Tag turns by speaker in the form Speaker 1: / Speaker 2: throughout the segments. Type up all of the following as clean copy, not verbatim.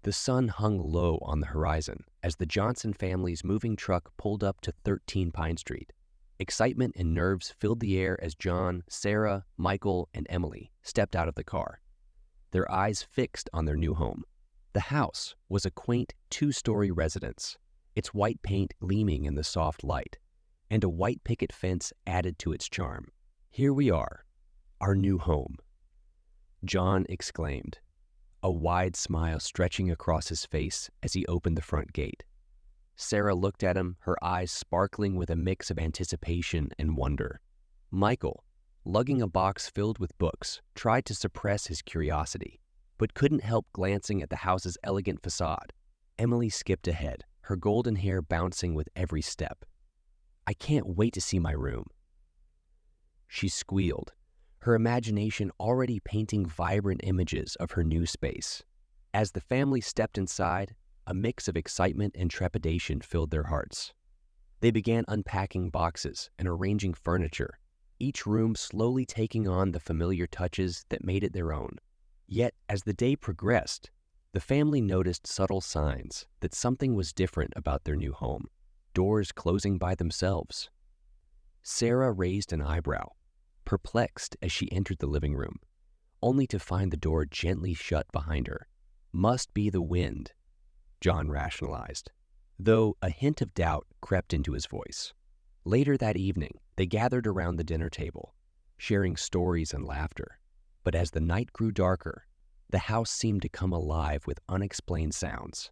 Speaker 1: The sun hung low on the horizon as the Johnson family's moving truck pulled up to 13 Pine Street. Excitement and nerves filled the air as John, Sarah, Michael, and Emily stepped out of the car, their eyes fixed on their new home. The house was a quaint two-story residence, its white paint gleaming in the soft light, and a white picket fence added to its charm. "Here we are, our new home," John exclaimed, a wide smile stretching across his face as he opened the front gate. Sarah looked at him, her eyes sparkling with a mix of anticipation and wonder. Michael, lugging a box filled with books, tried to suppress his curiosity, but couldn't help glancing at the house's elegant facade. Emily skipped ahead, her golden hair bouncing with every step. "I can't wait to see my room," she squealed, her imagination already painting vibrant images of her new space. As the family stepped inside, a mix of excitement and trepidation filled their hearts. They began unpacking boxes and arranging furniture, each room slowly taking on the familiar touches that made it their own. Yet, as the day progressed, the family noticed subtle signs that something was different about their new home. Doors closing by themselves. Sarah raised an eyebrow, perplexed as she entered the living room, only to find the door gently shut behind her. "Must be the wind," John rationalized, though a hint of doubt crept into his voice. Later that evening, they gathered around the dinner table, sharing stories and laughter. But as the night grew darker, the house seemed to come alive with unexplained sounds.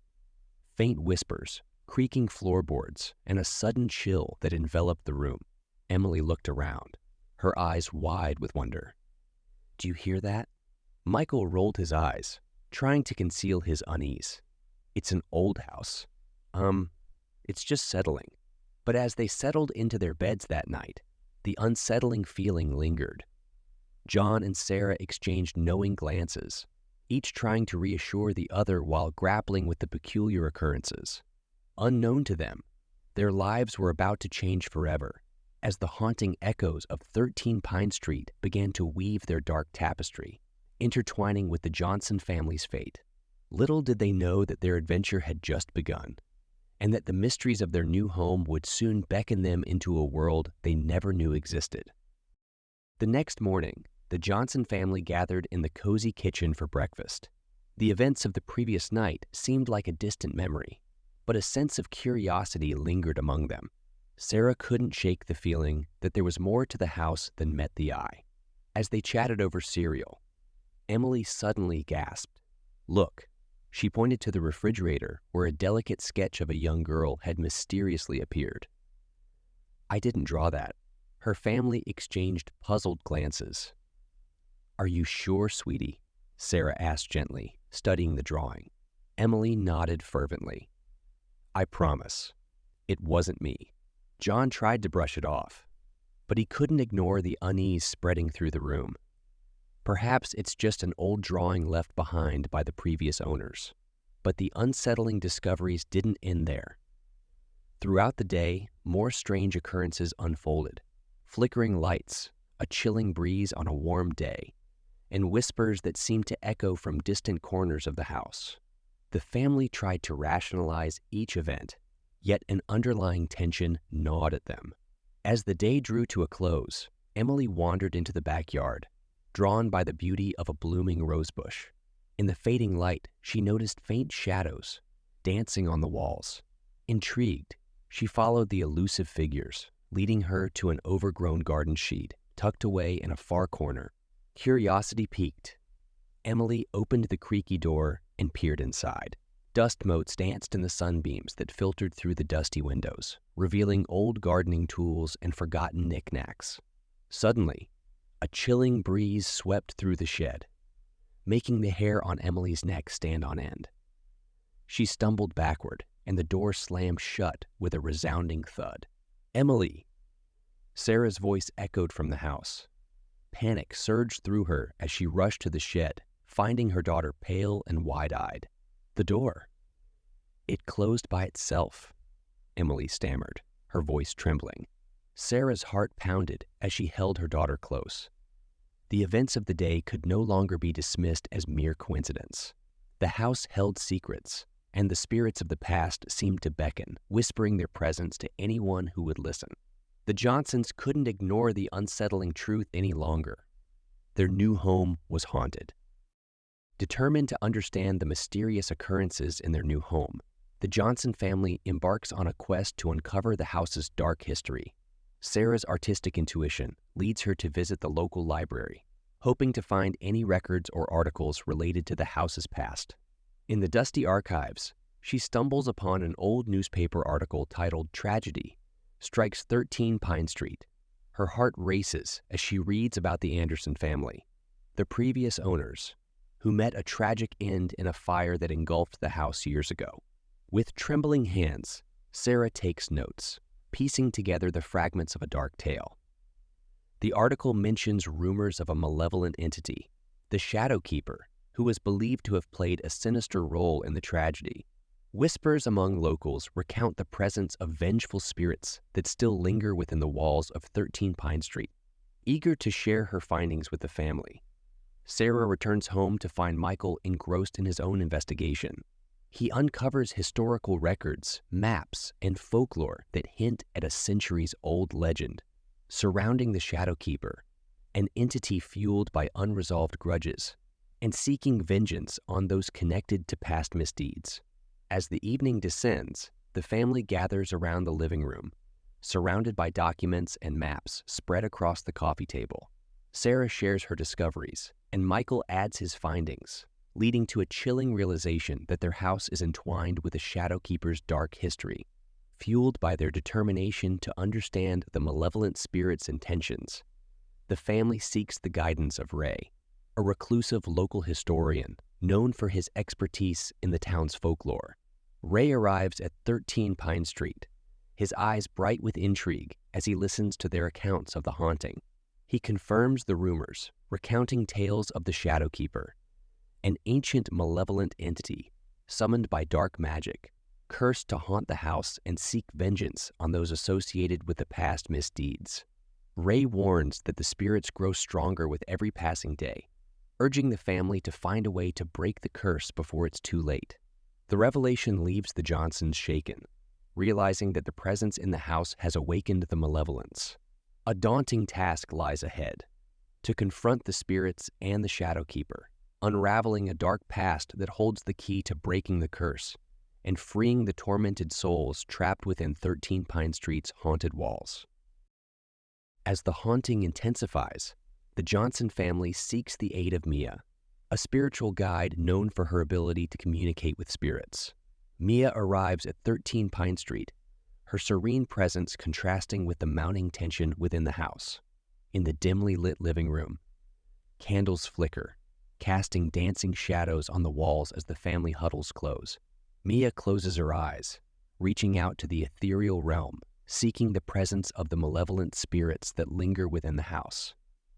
Speaker 1: Faint whispers, creaking floorboards, and a sudden chill that enveloped the room. Emily looked around, her eyes wide with wonder. "Do you hear that?" Michael rolled his eyes, trying to conceal his unease. "It's an old house. It's just settling." But as they settled into their beds that night, the unsettling feeling lingered. John and Sarah exchanged knowing glances, each trying to reassure the other while grappling with the peculiar occurrences. Unknown to them, their lives were about to change forever, as the haunting echoes of 13 Pine Street began to weave their dark tapestry, intertwining with the Johnson family's fate. Little did they know that their adventure had just begun, and that the mysteries of their new home would soon beckon them into a world they never knew existed. The next morning, the Johnson family gathered in the cozy kitchen for breakfast. The events of the previous night seemed like a distant memory, but a sense of curiosity lingered among them. Sarah couldn't shake the feeling that there was more to the house than met the eye. As they chatted over cereal, Emily suddenly gasped. "Look," she pointed to the refrigerator where a delicate sketch of a young girl had mysteriously appeared. "I didn't draw that." Her family exchanged puzzled glances. "Are you sure, sweetie?" Sarah asked gently, studying the drawing. Emily nodded fervently. "I promise. It wasn't me." John tried to brush it off, but he couldn't ignore the unease spreading through the room. Perhaps it's just an old drawing left behind by the previous owners. But the unsettling discoveries didn't end there. Throughout the day, more strange occurrences unfolded. Flickering lights, a chilling breeze on a warm day, and whispers that seemed to echo from distant corners of the house. The family tried to rationalize each event, yet an underlying tension gnawed at them. As the day drew to a close, Emily wandered into the backyard, drawn by the beauty of a blooming rosebush. In the fading light, she noticed faint shadows dancing on the walls. Intrigued, she followed the elusive figures, leading her to an overgrown garden sheet tucked away in a far corner. Curiosity piqued. Emily opened the creaky door and peered inside. Dust motes danced in the sunbeams that filtered through the dusty windows, revealing old gardening tools and forgotten knickknacks. Suddenly, a chilling breeze swept through the shed, making the hair on Emily's neck stand on end. She stumbled backward, and the door slammed shut with a resounding thud. "Emily!" Sarah's voice echoed from the house. Panic surged through her as she rushed to the shed, finding her daughter pale and wide-eyed. "The door. It closed by itself," Emily stammered, her voice trembling. Sarah's heart pounded as she held her daughter close. The events of the day could no longer be dismissed as mere coincidence. The house held secrets, and the spirits of the past seemed to beckon, whispering their presence to anyone who would listen. The Johnsons couldn't ignore the unsettling truth any longer. Their new home was haunted. Determined to understand the mysterious occurrences in their new home, the Johnson family embarks on a quest to uncover the house's dark history. Sarah's artistic intuition leads her to visit the local library, hoping to find any records or articles related to the house's past. In the dusty archives, she stumbles upon an old newspaper article titled "Tragedy Strikes 13 Pine Street." Her heart races as she reads about the Anderson family, the previous owners, who met a tragic end in a fire that engulfed the house years ago. With trembling hands, Sarah takes notes, piecing together the fragments of a dark tale. The article mentions rumors of a malevolent entity, the Shadowkeeper, who was believed to have played a sinister role in the tragedy. Whispers among locals recount the presence of vengeful spirits that still linger within the walls of 13 Pine Street. Eager to share her findings with the family, Sarah returns home to find Michael engrossed in his own investigation. He uncovers historical records, maps, and folklore that hint at a centuries-old legend surrounding the Shadowkeeper, an entity fueled by unresolved grudges and seeking vengeance on those connected to past misdeeds. As the evening descends, the family gathers around the living room, surrounded by documents and maps spread across the coffee table. Sarah shares her discoveries, and Michael adds his findings, leading to a chilling realization that their house is entwined with the Shadowkeeper's dark history. Fueled by their determination to understand the malevolent spirit's intentions, the family seeks the guidance of Ray, a reclusive local historian known for his expertise in the town's folklore. Ray arrives at 13 Pine Street, his eyes bright with intrigue as he listens to their accounts of the haunting. He confirms the rumors, recounting tales of the Shadowkeeper, an ancient malevolent entity summoned by dark magic, cursed to haunt the house and seek vengeance on those associated with the past misdeeds. Ray warns that the spirits grow stronger with every passing day, urging the family to find a way to break the curse before it's too late. The revelation leaves the Johnsons shaken, realizing that the presence in the house has awakened the malevolence. A daunting task lies ahead: to confront the spirits and the Shadowkeeper, unraveling a dark past that holds the key to breaking the curse and freeing the tormented souls trapped within 13 Pine Street's haunted walls. As the haunting intensifies, the Johnson family seeks the aid of Mia, a spiritual guide known for her ability to communicate with spirits. Mia arrives at 13 Pine Street, her serene presence contrasting with the mounting tension within the house. In the dimly lit living room, candles flicker, casting dancing shadows on the walls as the family huddles close. Mia closes her eyes, reaching out to the ethereal realm, seeking the presence of the malevolent spirits that linger within the house.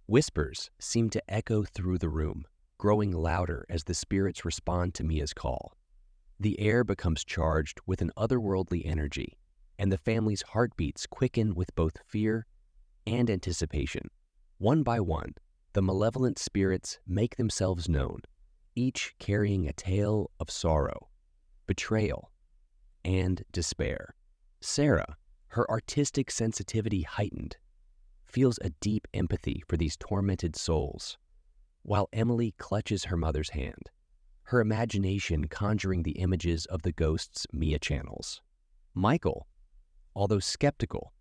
Speaker 1: Whispers seem to echo through the room, growing louder as the spirits respond to Mia's call. The air becomes charged with an otherworldly energy, and the family's heartbeats quicken with both fear and anticipation. One by one, the malevolent spirits make themselves known, each carrying a tale of sorrow, betrayal, and despair. Sarah, her artistic sensitivity heightened, feels a deep empathy for these tormented souls, while Emily clutches her mother's hand, her imagination conjuring the images of the ghosts Mia channels. Michael, although skeptical,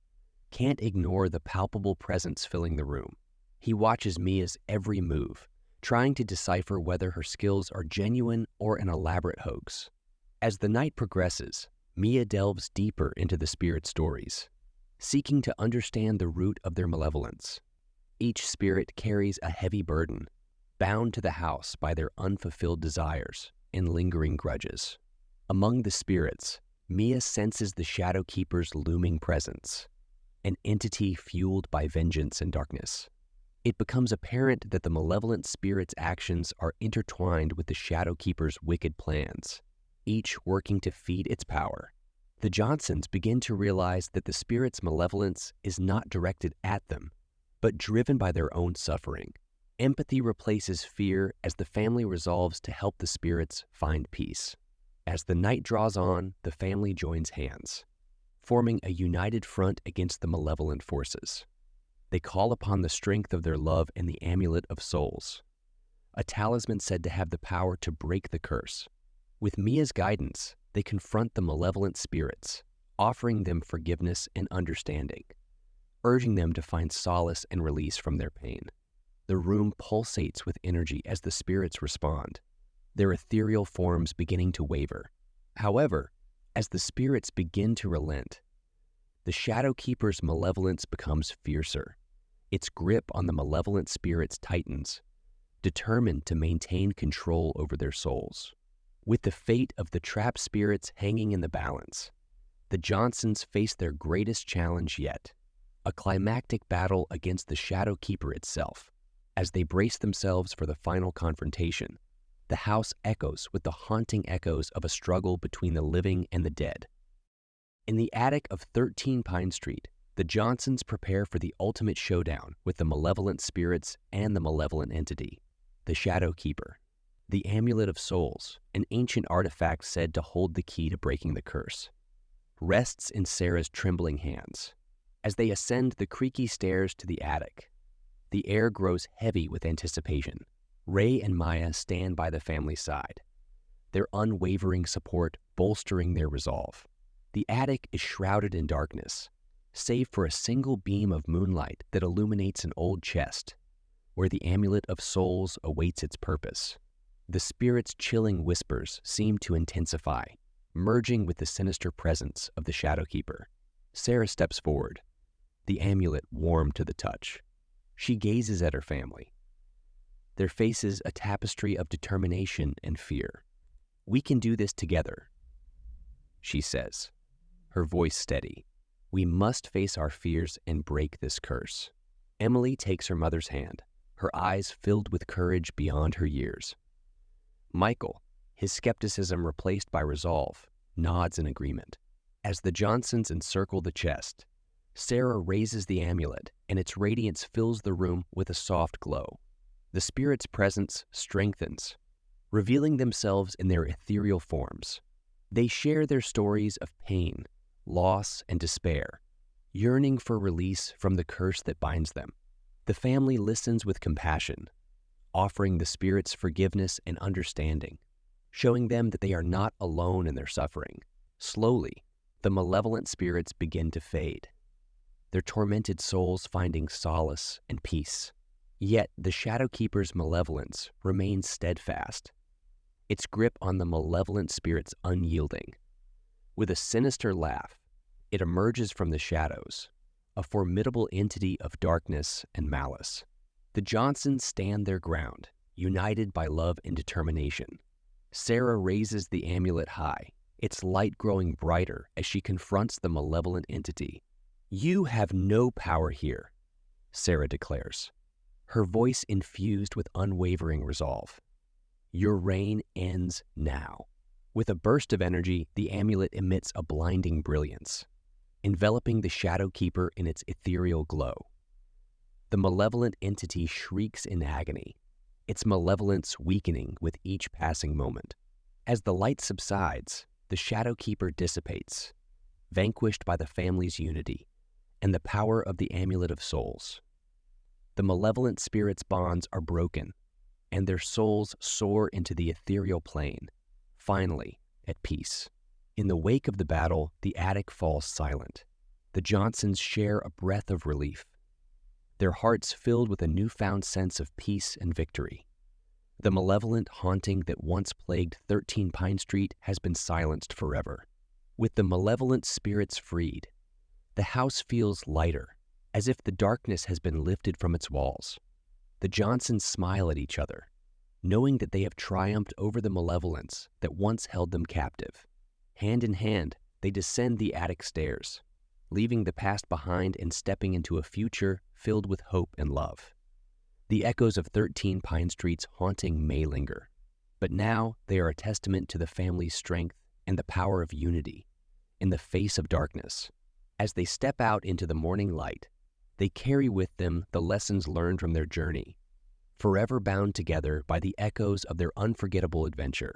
Speaker 1: can't ignore the palpable presence filling the room. He watches Mia's every move, trying to decipher whether her skills are genuine or an elaborate hoax. As the night progresses, Mia delves deeper into the spirit stories, seeking to understand the root of their malevolence. Each spirit carries a heavy burden, bound to the house by their unfulfilled desires and lingering grudges. Among the spirits, Mia senses the Shadowkeeper's looming presence, an entity fueled by vengeance and darkness. It becomes apparent that the malevolent spirit's actions are intertwined with the Shadowkeeper's wicked plans, each working to feed its power. The Johnsons begin to realize that the spirit's malevolence is not directed at them, but driven by their own suffering, Empathy replaces fear as the family resolves to help the spirits find peace. As the night draws on, the family joins hands, forming a united front against the malevolent forces. They call upon the strength of their love and the Amulet of Souls, a talisman said to have the power to break the curse. With Mia's guidance, they confront the malevolent spirits, offering them forgiveness and understanding, urging them to find solace and release from their pain. The room pulsates with energy as the spirits respond, their ethereal forms beginning to waver. However, as the spirits begin to relent, the Shadowkeeper's malevolence becomes fiercer. Its grip on the malevolent spirits tightens, determined to maintain control over their souls. With the fate of the trapped spirits hanging in the balance, the Johnsons face their greatest challenge yet, a climactic battle against the Shadowkeeper itself. As they brace themselves for the final confrontation, the house echoes with the haunting echoes of a struggle between the living and the dead. In the attic of 13 Pine Street, the Johnsons prepare for the ultimate showdown with the malevolent spirits and the malevolent entity, the Shadowkeeper. The Amulet of Souls, an ancient artifact said to hold the key to breaking the curse, rests in Sarah's trembling hands. As they ascend the creaky stairs to the attic, the air grows heavy with anticipation. Ray and Maya stand by the family's side, their unwavering support bolstering their resolve. The attic is shrouded in darkness, save for a single beam of moonlight that illuminates an old chest, where the Amulet of Souls awaits its purpose. The spirit's chilling whispers seem to intensify, merging with the sinister presence of the Shadowkeeper. Sarah steps forward, the amulet warm to the touch. She gazes at her family, their faces a tapestry of determination and fear. "We can do this together," she says, her voice steady. "We must face our fears and break this curse." Emily takes her mother's hand, her eyes filled with courage beyond her years. Michael, his skepticism replaced by resolve, nods in agreement. As the Johnsons encircle the chest, Sarah raises the amulet, and its radiance fills the room with a soft glow. The spirit's presence strengthens, revealing themselves in their ethereal forms. They share their stories of pain, loss, and despair, yearning for release from the curse that binds them. The family listens with compassion, offering the spirits forgiveness and understanding, showing them that they are not alone in their suffering. Slowly, the malevolent spirits begin to fade, their tormented souls finding solace and peace. Yet the Shadowkeeper's malevolence remains steadfast, its grip on the malevolent spirits unyielding. With a sinister laugh, it emerges from the shadows, a formidable entity of darkness and malice. The Johnsons stand their ground, united by love and determination. Sarah raises the amulet high, its light growing brighter as she confronts the malevolent entity. "You have no power here," Sarah declares, her voice infused with unwavering resolve. "Your reign ends now." With a burst of energy, the amulet emits a blinding brilliance, enveloping the Shadowkeeper in its ethereal glow. The malevolent entity shrieks in agony, its malevolence weakening with each passing moment. As the light subsides, the Shadowkeeper dissipates, vanquished by the family's unity and the power of the Amulet of Souls. The malevolent spirits' bonds are broken, and their souls soar into the ethereal plane, finally at peace. In the wake of the battle, the attic falls silent. The Johnsons share a breath of relief, their hearts filled with a newfound sense of peace and victory. The malevolent haunting that once plagued 13 Pine Street has been silenced forever. With the malevolent spirits freed, the house feels lighter, as if the darkness has been lifted from its walls. The Johnsons smile at each other, knowing that they have triumphed over the malevolence that once held them captive. Hand in hand, they descend the attic stairs, leaving the past behind and stepping into a future filled with hope and love. The echoes of 13 Pine Street's haunting may linger, but now they are a testament to the family's strength and the power of unity in the face of darkness. As they step out into the morning light, they carry with them the lessons learned from their journey. forever bound together by the echoes of their unforgettable adventure.